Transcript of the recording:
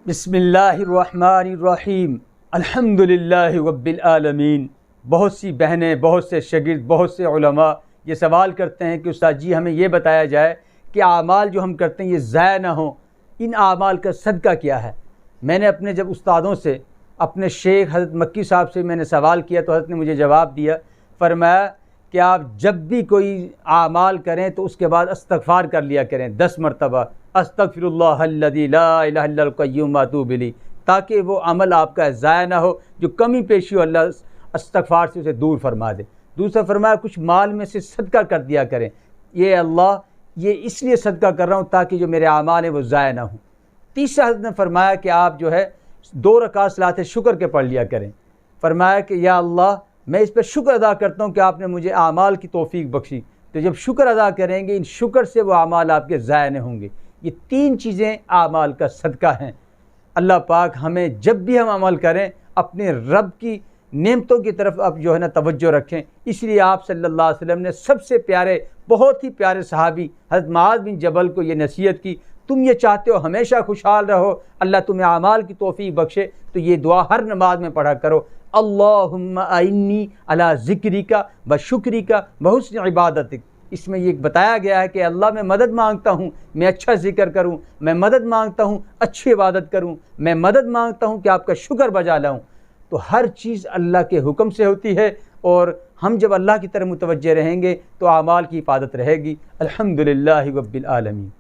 बिस्मिल्लाहिर्रहमानिर्रहीम अल्हम्दुलिल्लाहि रब्बिल आलमीन। बहुत सी बहनें, बहुत से शागिर्द, बहुत से उलमा ये सवाल करते हैं कि उस्ताद जी हमें ये बताया जाए कि आमाल जो हम करते हैं ये ज़ाया ना हो, इन आमाल का सदका क्या है। मैंने अपने जब उस्तादों से, अपने शेख हज़रत मक्की साहब से मैंने सवाल किया तो हज़रत ने मुझे जवाब दिया, फरमाया कि आप जब भी कोई आमाल करें तो उसके बाद इस्तग़फ़ार कर लिया करें 10 मरतबा, अस्तग़फ़िरुल्लाहल्लज़ी ला इलाहा इल्लल क़य्यूम व अतूबु इलैह, ताकि वो अमल आपका ज़ाया ना हो, जो कमी पेशी हो अल्लाह इस्तग़फ़ार से उसे दूर फरमा दे। दूसरा फरमाया कुछ माल में से सदका कर दिया करें, ये अल्लाह ये इसलिए सदका कर रहा हूँ ताकि जो मेरे आमाल हैं वो ज़ाया ना हो। तीसरा हज़रत ने फरमाया कि आप जो है 2 रकात सलात शुक्र के पढ़ लिया करें। फरमाया कि या अल्लाह मैं इस पर शुक्र अदा करता हूँ कि आपने मुझे आमाल की तौफीक बख्शी, तो जब शुक्र अदा करेंगे इन शुक्र से वो आमाल आपके ज़ाया नहीं होंगे। ये 3 चीज़ें आमाल का सदका हैं। अल्लाह पाक हमें जब भी हम अमल करें अपने रब की नेमतों की तरफ अब जो है ना तवज्जो रखें। इसलिए आप सल्लल्लाहु अलैहि वसल्लम ने सबसे प्यारे, बहुत ही प्यारे सहाबी हज़रत मुआज़ बिन जबल को ये नसीहत की, तुम ये चाहते हो हमेशा खुशहाल रहो, अल्लाह तुम्हें आमाल की तौफीक बख्शे, तो ये दुआ हर नमाज में पढ़ा करो, अल्लाहुम्मा आइन्नी अला ज़िक्रिका व शुक्रिका व हुस्न इबादतिक। इसमें ये बताया गया है कि अल्लाह मैं मदद मांगता हूँ मैं अच्छा ज़िक्र करूँ, मैं मदद मांगता हूँ अच्छी इबादत करूँ, मैं मदद मांगता हूँ कि आपका शुक्र बजा लाऊँ। तो हर चीज़ अल्लाह के हुक्म से होती है और हम जब अल्लाह की तरफ मुतवज्जे रहेंगे तो आमाल की हिफाजत रहेगी। अल्हम्दुलिल्लाहि रब्बिल आलमीन।